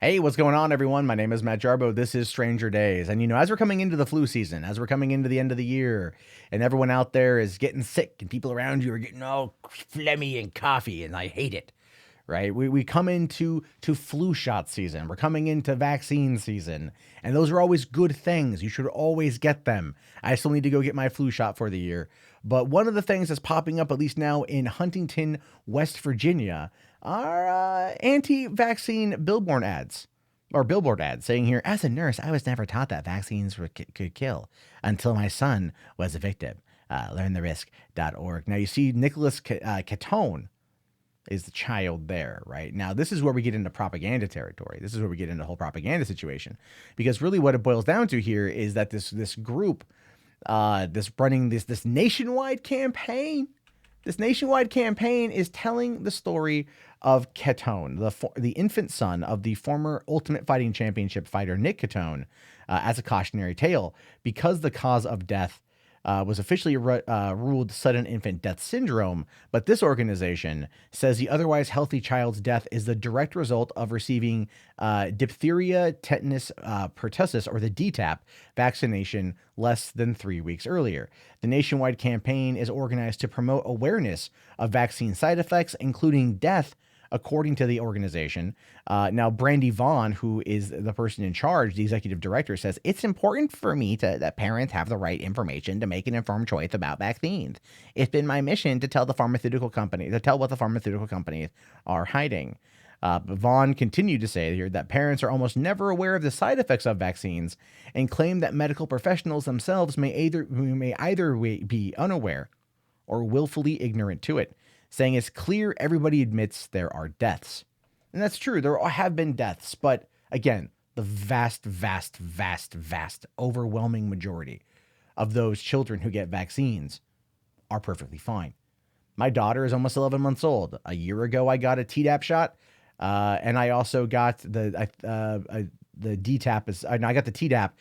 Hey, what's going on, everyone? My name is Matt Jarbo. This is Stranger Days. And, as we're coming into the flu season, as we're coming into the end of the year, and everyone out there is getting sick, and people around you are getting all phlegmy and coughy, and I hate it, right? We come into flu shot season. We're coming into vaccine season, and those are always good things. You should always get them. I still need to go get my flu shot for the year. But one of the things that's popping up, at least now in Huntington, West Virginia, are anti-vaccine billboard ads saying here, as a nurse, I was never taught that vaccines could kill until my son was a victim. Learntherisk.org. Now you see Nicholas Catone is the child there, right? Now, this is where we get into propaganda territory. This is where we get into the whole propaganda situation. Because really what it boils down to here is that this group, this nationwide campaign, is telling the story of Catone, the infant son of the former Ultimate Fighting Championship fighter Nick Catone, as a cautionary tale, because the cause of death was officially ruled sudden infant death syndrome. But this organization says the otherwise healthy child's death is the direct result of receiving diphtheria, tetanus, pertussis, or the DTaP vaccination less than 3 weeks earlier. The nationwide campaign is organized to promote awareness of vaccine side effects, including death, according to the organization. Now, Brandy Vaughn, who is the person in charge, the executive director, says, it's important for me that parents have the right information to make an informed choice about vaccines. It's been my mission to tell what the pharmaceutical companies are hiding. Vaughn continued to say here that parents are almost never aware of the side effects of vaccines and claim that medical professionals themselves may either be unaware or willfully ignorant to it, saying it's clear everybody admits there are deaths. And that's true. There have been deaths, but again, the vast, overwhelming majority of those children who get vaccines are perfectly fine. My daughter is almost 11 months old. A year ago, I got a Tdap shot, and I also got the DTaP. I got the Tdap,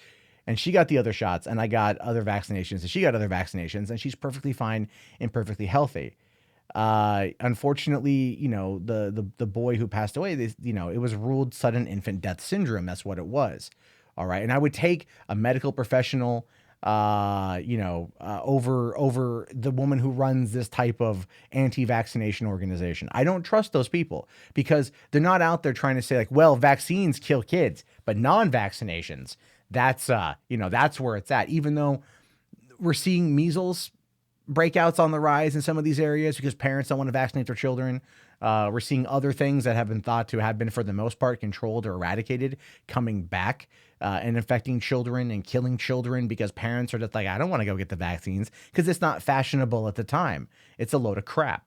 and she got the other shots, and I got other vaccinations, and she got other vaccinations, and she's perfectly fine and perfectly healthy. Unfortunately, the boy who passed away, it was ruled sudden infant death syndrome. That's what it was. All right. And I would take a medical professional, over the woman who runs this type of anti-vaccination organization. I don't trust those people because they're not out there trying to say like, well, vaccines kill kids, but non-vaccinations, that's where it's at. Even though we're seeing measles breakouts on the rise in some of these areas because parents don't want to vaccinate their children. We're seeing other things that have been thought to have been, for the most part, controlled or eradicated coming back and infecting children and killing children because parents are just like, I don't want to go get the vaccines because it's not fashionable at the time. It's a load of crap.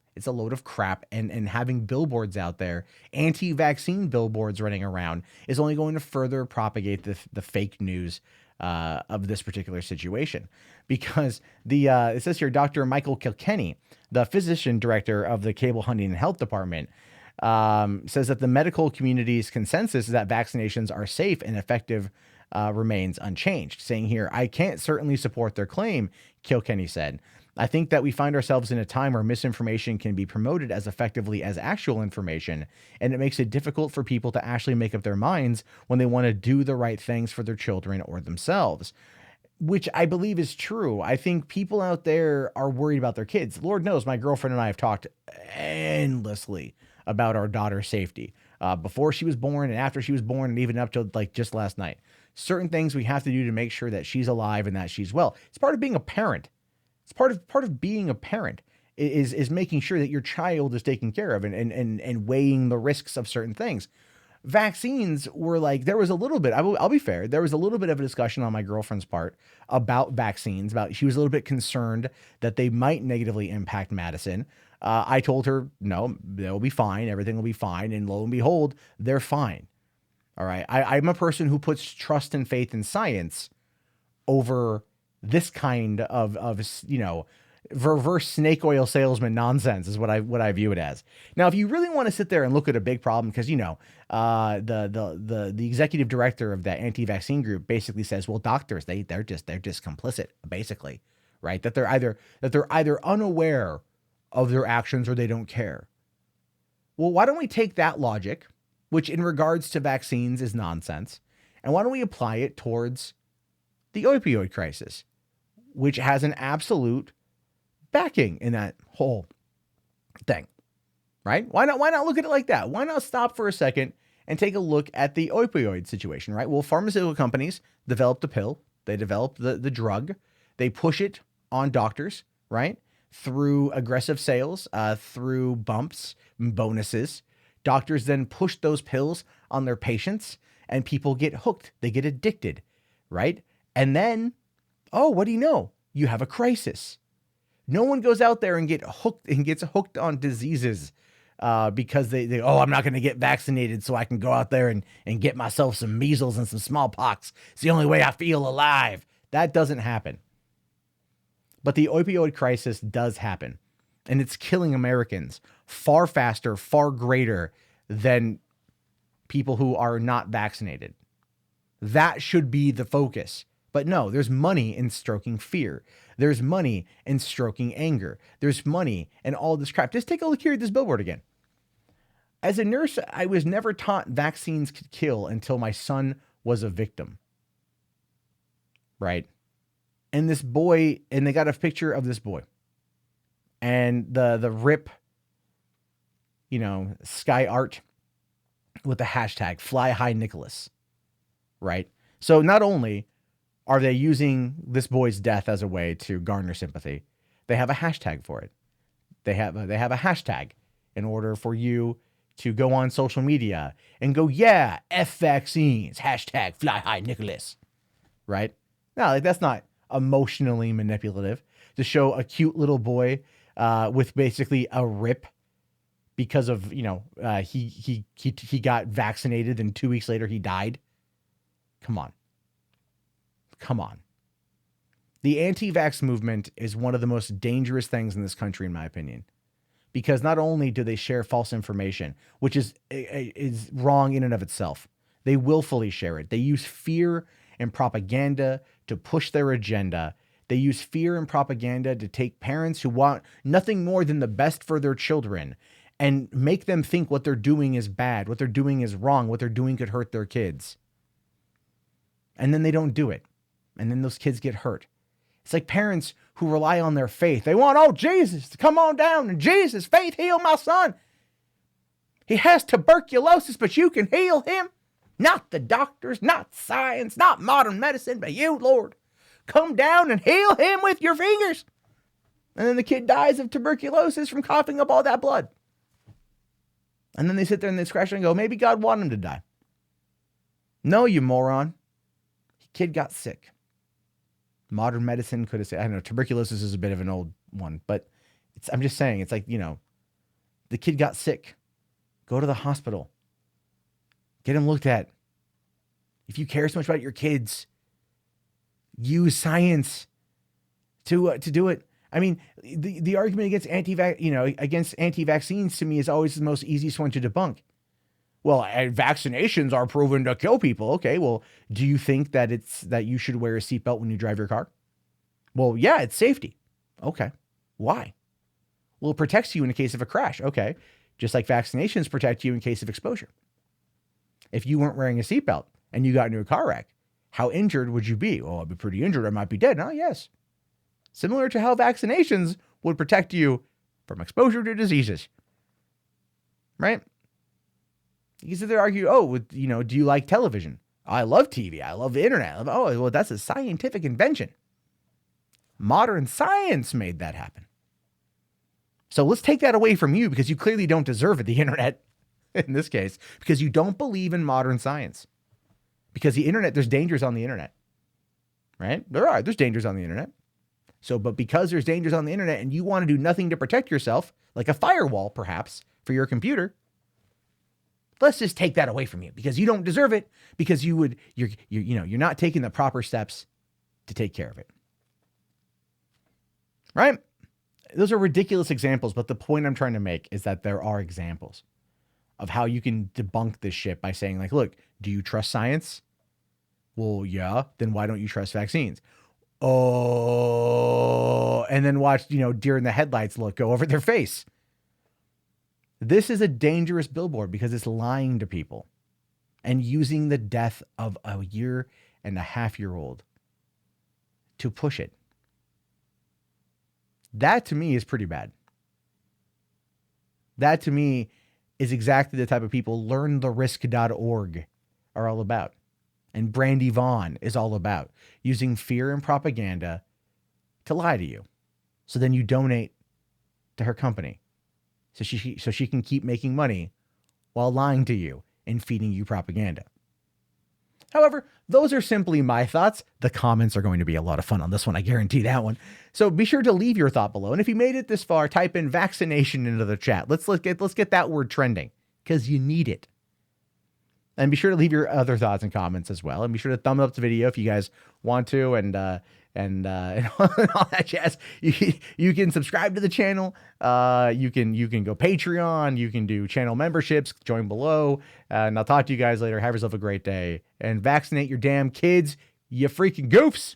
And having billboards out there, anti-vaccine billboards running around, is only going to further propagate the fake news of this particular situation. Because it says here, Dr. Michael Kilkenny, the physician director of the Cable Huntington Health Department, says that the medical community's consensus is that vaccinations are safe and effective remains unchanged. Saying here, I can't certainly support their claim, Kilkenny said. I think that we find ourselves in a time where misinformation can be promoted as effectively as actual information, and it makes it difficult for people to actually make up their minds when they want to do the right things for their children or themselves, which I believe is true. I think people out there are worried about their kids. Lord knows my girlfriend and I have talked endlessly about our daughter's safety before she was born and after she was born, and even up to like just last night. Certain things we have to do to make sure that she's alive and that she's well. It's part of being a parent. It's part of being a parent is making sure that your child is taken care of and weighing the risks of certain things. Vaccines were like, there was a little bit, I'll be fair, there was a little bit of a discussion on my girlfriend's part about vaccines. She was a little bit concerned that they might negatively impact Madison. I told her, no, they'll be fine. Everything will be fine. And lo and behold, they're fine. All right. I'm a person who puts trust and faith in science over this kind of reverse snake oil salesman nonsense is what I view it as. Now, if you really want to sit there and look at a big problem, because the executive director of that anti-vaccine group basically says, well, doctors, they're just complicit, basically, right? That they're either unaware of their actions or they don't care. Well, why don't we take that logic, which in regards to vaccines is nonsense. And why don't we apply it towards the opioid crisis, which has an absolute backing in that whole thing, right? Why not look at it like that? Why not stop for a second and take a look at the opioid situation, right? Well, pharmaceutical companies developed the pill. They developed the drug. They push it on doctors, right? Through aggressive sales, through bumps, bonuses. Doctors then push those pills on their patients and people get hooked. They get addicted, right? And then, oh, what do you know? You have a crisis. No one goes out there and gets hooked on diseases because they oh, I'm not going to get vaccinated so I can go out there and get myself some measles and some smallpox. It's the only way I feel alive. That doesn't happen. But the opioid crisis does happen, and it's killing Americans far faster, far greater than people who are not vaccinated. That should be the focus. But no, there's money in stroking fear. There's money in stroking anger. There's money in all this crap. Just take a look here at this billboard again. As a nurse, I was never taught vaccines could kill until my son was a victim. Right? And this boy, and they got a picture of this boy. And the rip, sky art with the hashtag Fly High Nicholas. Right? So not only are they using this boy's death as a way to garner sympathy, they have a hashtag for it. They have a hashtag in order for you to go on social media and go, yeah, F vaccines, hashtag Fly High Nicholas. Right? No, that's not emotionally manipulative to show a cute little boy with basically a rip because of, he got vaccinated and 2 weeks later he died. Come on. The anti-vax movement is one of the most dangerous things in this country, in my opinion, because not only do they share false information, which is wrong in and of itself, they willfully share it. They use fear and propaganda to push their agenda. They use fear and propaganda to take parents who want nothing more than the best for their children and make them think what they're doing is bad, what they're doing is wrong, what they're doing could hurt their kids. And then they don't do it. And then those kids get hurt. It's like parents who rely on their faith. They want, oh, Jesus to come on down and Jesus, faith, heal my son. He has tuberculosis, but you can heal him. Not the doctors, not science, not modern medicine, but you, Lord. Come down and heal him with your fingers. And then the kid dies of tuberculosis from coughing up all that blood. And then they sit there and they scratch and go, maybe God wanted him to die. No, you moron. Kid got sick. Modern medicine could have said, I don't know, tuberculosis is a bit of an old one, but I'm just saying, it's like, the kid got sick. Go to the hospital. Get him looked at. If you care so much about your kids, use science to do it. I mean, the argument against against anti-vaccines to me is always the most easiest one to debunk. Well, vaccinations are proven to kill people. Okay, well, do you think that that you should wear a seatbelt when you drive your car? Well, yeah, it's safety. Okay, why? Well, it protects you in the case of a crash. Okay, just like vaccinations protect you in case of exposure. If you weren't wearing a seatbelt and you got into a car wreck, how injured would you be? Well, I'd be pretty injured. I might be dead. Oh, yes. Similar to how vaccinations would protect you from exposure to diseases. Right? You can sit there and argue, do you like television? I love TV. I love the internet. Well, that's a scientific invention. Modern science made that happen. So let's take that away from you because you clearly don't deserve it, the internet, in this case, because you don't believe in modern science. Because the internet, there's dangers on the internet, right? There's dangers on the internet. So, but because there's dangers on the internet and you want to do nothing to protect yourself, like a firewall, perhaps, for your computer, let's just take that away from you because you don't deserve it because you're not taking the proper steps to take care of it. Right? Those are ridiculous examples, but the point I'm trying to make is that there are examples of how you can debunk this shit by saying, like, look, do you trust science? Well, yeah. Then why don't you trust vaccines? Oh, and then watch, deer in the headlights look go over their face. This is a dangerous billboard because it's lying to people and using the death of a 1.5-year-old to push it. That to me is pretty bad. That to me is exactly the type of people learntherisk.org are all about. And Brandy Vaughn is all about using fear and propaganda to lie to you. So then you donate to her company. So she can keep making money while lying to you and feeding you propaganda. However, those are simply my thoughts. The comments are going to be a lot of fun on this one. I guarantee that one. So be sure to leave your thought below. And if you made it this far, type in vaccination into the chat. Let's get that word trending because you need it. And be sure to leave your other thoughts and comments as well. And be sure to thumb up the video if you guys want to, and all that jazz. You can subscribe to the channel. You can go Patreon. You can do channel memberships. Join below. And I'll talk to you guys later. Have yourself a great day and vaccinate your damn kids, you freaking goofs.